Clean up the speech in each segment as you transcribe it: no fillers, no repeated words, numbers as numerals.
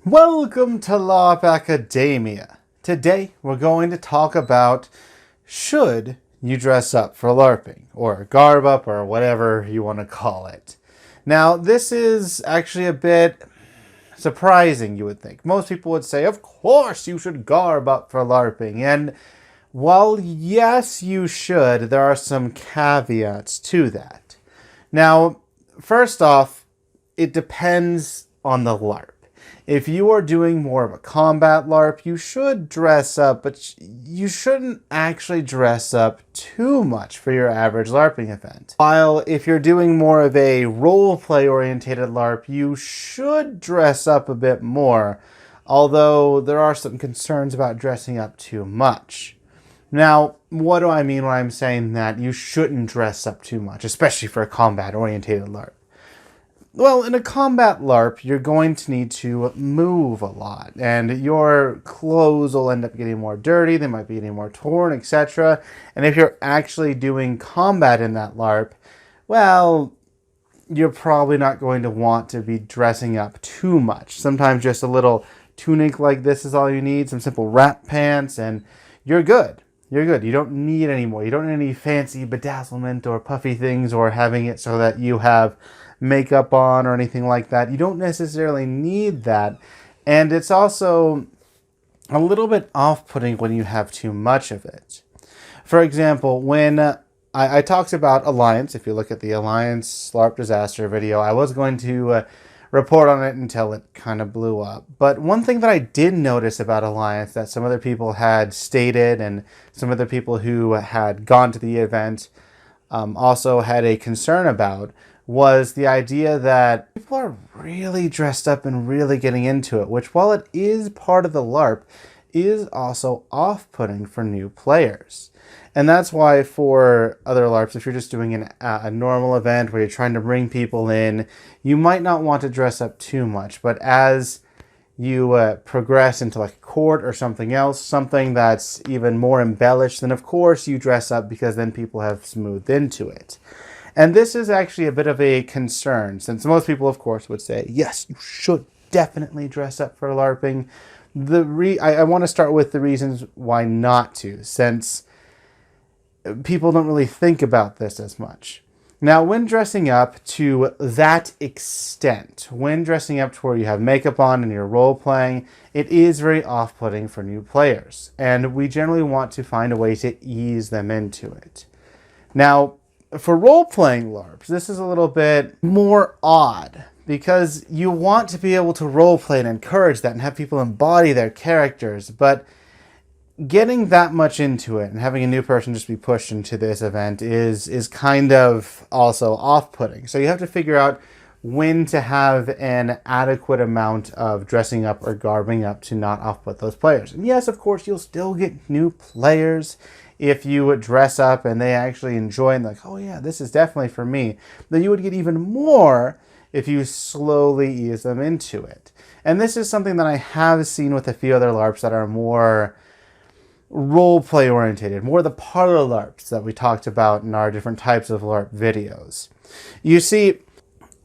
Welcome to Larp Academia. Today we're going to talk about should you dress up for LARPing, or garb up, or whatever you want to call it. Now this is actually a bit surprising, you would think. Most people would say, of course you should garb up for LARPing, and while yes you should, there are some caveats to that. Now, first off, it depends on the LARP. If you are doing more of a combat LARP, you should dress up, but you shouldn't actually dress up too much for your average LARPing event. While if you're doing more of a roleplay orientated LARP, you should dress up a bit more, although there are some concerns about dressing up too much. Now, what do I mean when I'm saying that you shouldn't dress up too much, especially for a combat orientated LARP? Well, in a combat LARP, you're going to need to move a lot, and your clothes will end up getting more dirty, they might be getting more torn, etc. And if you're actually doing combat in that LARP, well, you're probably not going to want to be dressing up too much. Sometimes just a little tunic like this is all you need, some simple wrap pants, and you're good. You're good. You don't need any more. You don't need any fancy bedazzlement or puffy things or having it so that you have makeup on or anything like that. You don't necessarily need that. And it's also a little bit off-putting when you have too much of it. For example, when I talked about Alliance, if you look at the Alliance LARP disaster video, I was going to report on it until it kind of blew up. But one thing that I did notice about Alliance that some other people had stated, and some other people who had gone to the event also had a concern about, was the idea that people are really dressed up and really getting into it, which, while it is part of the LARP, is also off-putting for new players. And that's why for other LARPs, if you're just doing a normal event where you're trying to bring people in, you might not want to dress up too much. But as you progress into like a court or something else, something that's even more embellished, then of course you dress up, because then people have smoothed into it. And this is actually a bit of a concern, since most people, of course, would say, yes, you should definitely dress up for LARPing. I want to start with the reasons why not to, since people don't really think about this as much. Now, when dressing up to that extent, when dressing up to where you have makeup on and you're role-playing, it is very off-putting for new players. And we generally want to find a way to ease them into it. Now, for role-playing LARPs, this is a little bit more odd, because you want to be able to role-play and encourage that and have people embody their characters, but getting that much into it and having a new person just be pushed into this event is kind of also off-putting. So you have to figure out when to have an adequate amount of dressing up or garbing up to not off-put those players. And yes, of course, you'll still get new players if you dress up and they actually enjoy and like, oh yeah, this is definitely for me. Then you would get even more if you slowly ease them into it. And this is something that I have seen with a few other LARPs that are more role-play orientated, more the parlor LARPs that we talked about in our different types of LARP videos. You see,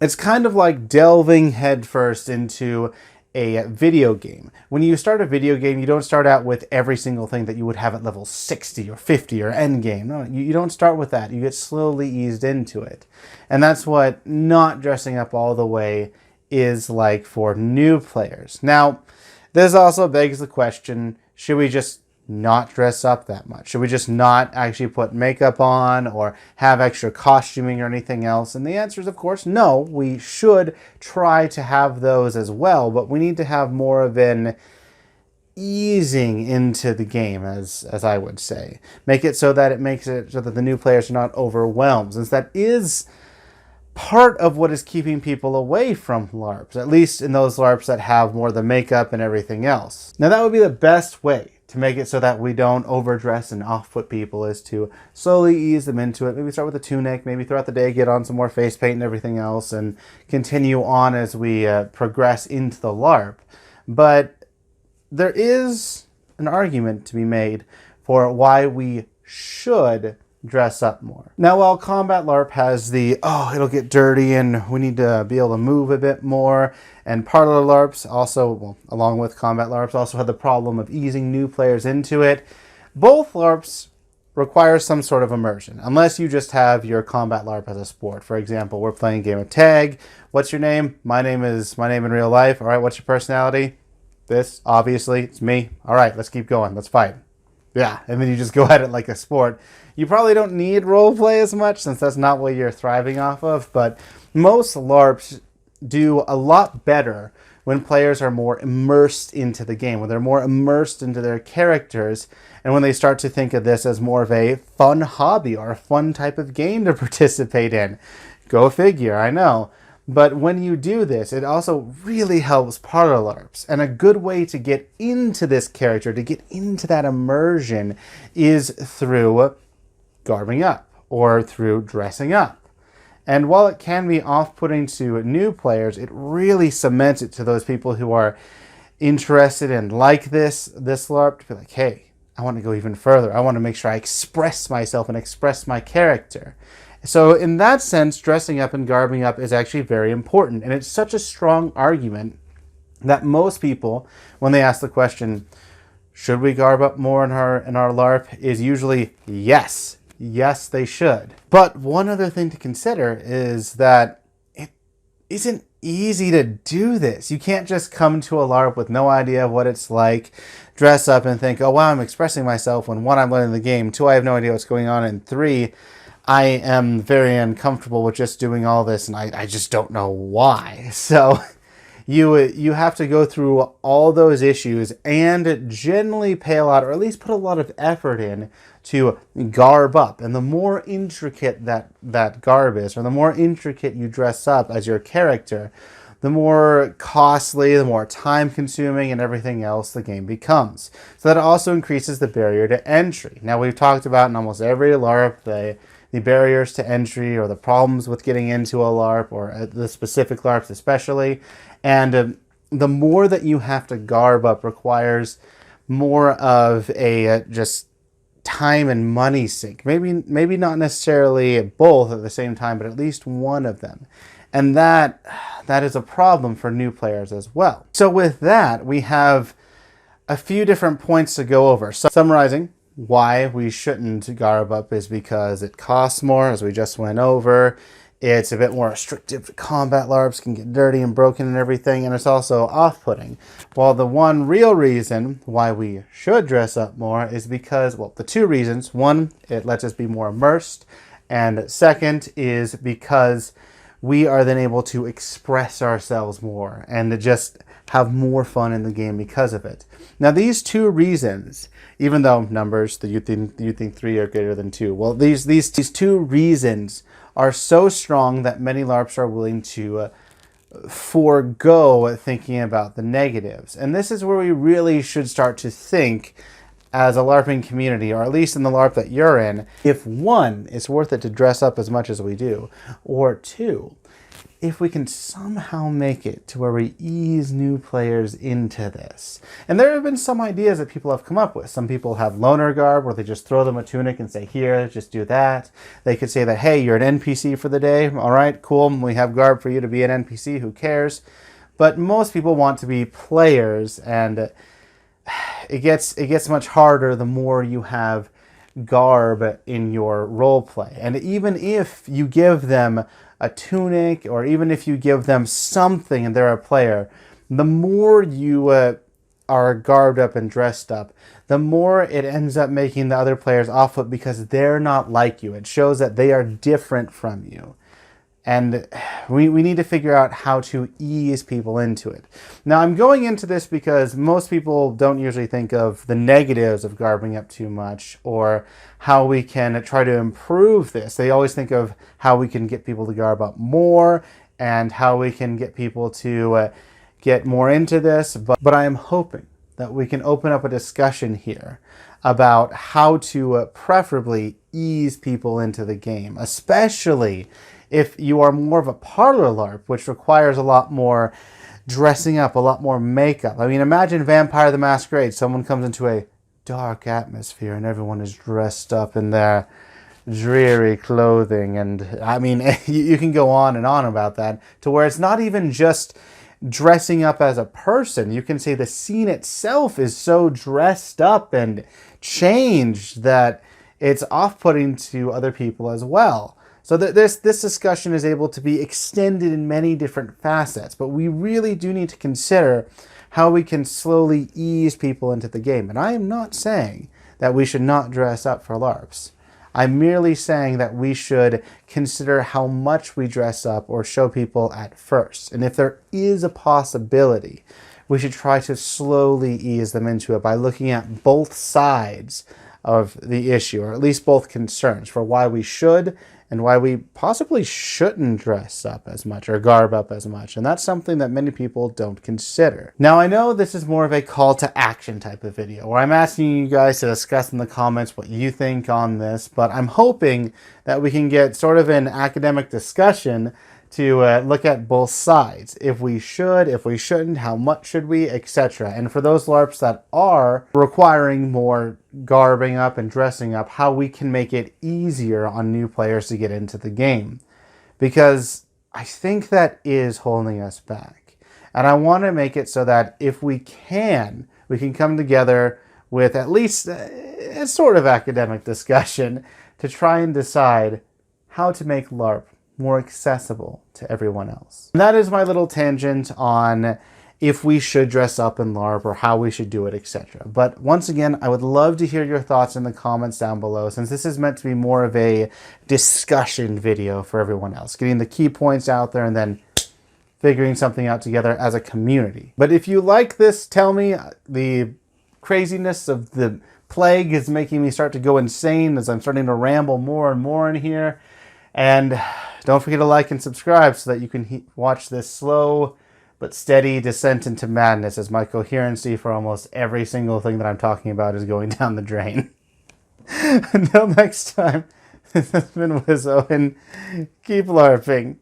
it's kind of like delving headfirst into a video game. When you start a video game, you don't start out with every single thing that you would have at level 60 or 50 or endgame. No, you don't start with that. You get slowly eased into it. And that's what not dressing up all the way is like for new players. Now, this also begs the question, should we just not dress up that much? Should we just not actually put makeup on or have extra costuming or anything else? And the answer is, of course, no. We should try to have those as well, but we need to have more of an easing into the game, as I would say. Make it so that the new players are not overwhelmed, since that is part of what is keeping people away from LARPs, at least in those LARPs that have more of the makeup and everything else. Now, that would be the best way to make it so that we don't overdress and off-put people, is to slowly ease them into it. Maybe start with a tunic, maybe throughout the day get on some more face paint and everything else, and continue on as we progress into the LARP. But there is an argument to be made for why we should dress up more. Now, while Combat LARP has the, oh, it'll get dirty and we need to be able to move a bit more, and parlor LARPs also, well, along with Combat LARPs, also have the problem of easing new players into it, both LARPs require some sort of immersion, unless you just have your Combat LARP as a sport. For example, we're playing a game of tag. What's your name? My name in real life. All right, what's your personality? This, obviously, it's me. All right, let's keep going. Let's fight. Yeah, and then you just go at it like a sport. You probably don't need roleplay as much since that's not what you're thriving off of, but most LARPs do a lot better when players are more immersed into the game, when they're more immersed into their characters, and when they start to think of this as more of a fun hobby or a fun type of game to participate in. Go figure, I know. But when you do this, it also really helps parlor LARPs. And a good way to get into this character, to get into that immersion, is through garbing up or through dressing up. And while it can be off-putting to new players, it really cements it to those people who are interested in like this LARP to be like, hey, I want to go even further. I want to make sure I express myself and express my character. So in that sense, dressing up and garbing up is actually very important. And it's such a strong argument that most people, when they ask the question, should we garb up more in our LARP, is usually yes. Yes, they should. But one other thing to consider is that it isn't easy to do this. You can't just come to a LARP with no idea what it's like, dress up and think, oh wow, I'm expressing myself, when 1, I'm learning the game, 2, I have no idea what's going on, and 3, I am very uncomfortable with just doing all this and I just don't know why. So you have to go through all those issues and generally pay a lot, or at least put a lot of effort in to garb up. And the more intricate that garb is, or the more intricate you dress up as your character, the more costly, the more time consuming and everything else the game becomes. So that also increases the barrier to entry. Now, we've talked about in almost every LARP the barriers to entry, or the problems with getting into a LARP, or the specific LARPs especially. And the more that you have to garb up requires more of a just time and money sink. Maybe not necessarily both at the same time, but at least one of them. And that is a problem for new players as well. So with that, we have a few different points to go over. So summarizing, why we shouldn't garb up is because it costs more, as we just went over. It's a bit more restrictive to combat LARPs, can get dirty and broken and everything, and it's also off-putting. While the one real reason why we should dress up more is because, well, the two reasons. One, it lets us be more immersed, and second is because we are then able to express ourselves more and to just have more fun in the game because of it. Now, these two reasons, even though numbers, you think 3 are greater than 2, well, these two reasons are so strong that many LARPs are willing to forego thinking about the negatives. And this is where we really should start to think as a LARPing community, or at least in the LARP that you're in, if 1, it's worth it to dress up as much as we do, or 2, if we can somehow make it to where we ease new players into this. And there have been some ideas that people have come up with. Some people have loner garb, where they just throw them a tunic and say, here, just do that. They could say that, hey, you're an NPC for the day. All right, cool. We have garb for you to be an NPC. Who cares? But most people want to be players, and it gets much harder the more you have garb in your role play. And even if you give them a tunic, or even if you give them something and they're a player, the more you are garbed up and dressed up, the more it ends up making the other players off-put because they're not like you. It shows that they are different from you. And we need to figure out how to ease people into it. Now, I'm going into this because most people don't usually think of the negatives of garbing up too much, or how we can try to improve this. They always think of how we can get people to garb up more, and how we can get people to get more into this. But I am hoping that we can open up a discussion here about how to preferably ease people into the game, especially if you are more of a parlor LARP, which requires a lot more dressing up, a lot more makeup. I mean, imagine Vampire the Masquerade. Someone comes into a dark atmosphere and everyone is dressed up in their dreary clothing, and I mean, you can go on and on about that, to where it's not even just dressing up as a person. You can say the scene itself is so dressed up and changed that it's off-putting to other people as well. So this discussion is able to be extended in many different facets, but we really do need to consider how we can slowly ease people into the game. And I am not saying that we should not dress up for LARPs. I'm merely saying that we should consider how much we dress up or show people at first. And if there is a possibility, we should try to slowly ease them into it by looking at both sides of the issue, or at least both concerns, for why we should and why we possibly shouldn't dress up as much or garb up as much. And that's something that many people don't consider. Now, I know this is more of a call to action type of video, where I'm asking you guys to discuss in the comments what you think on this, but I'm hoping that we can get sort of an academic discussion to look at both sides. If we should, if we shouldn't, how much should we, etc. And for those LARPs that are requiring more garbing up and dressing up, how we can make it easier on new players to get into the game. Because I think that is holding us back. And I want to make it so that if we can come together with at least a sort of academic discussion to try and decide how to make LARP more accessible to everyone else. And that is my little tangent on if we should dress up in LARP or how we should do it, etc. But once again, I would love to hear your thoughts in the comments down below, since this is meant to be more of a discussion video for everyone else, getting the key points out there and then figuring something out together as a community. But if you like this, tell me. The craziness of the plague is making me start to go insane as I'm starting to ramble more and more in here. And don't forget to like and subscribe so that you can watch this slow but steady descent into madness as my coherency for almost every single thing that I'm talking about is going down the drain. Until next time, this has been Wizzo, and keep LARPing.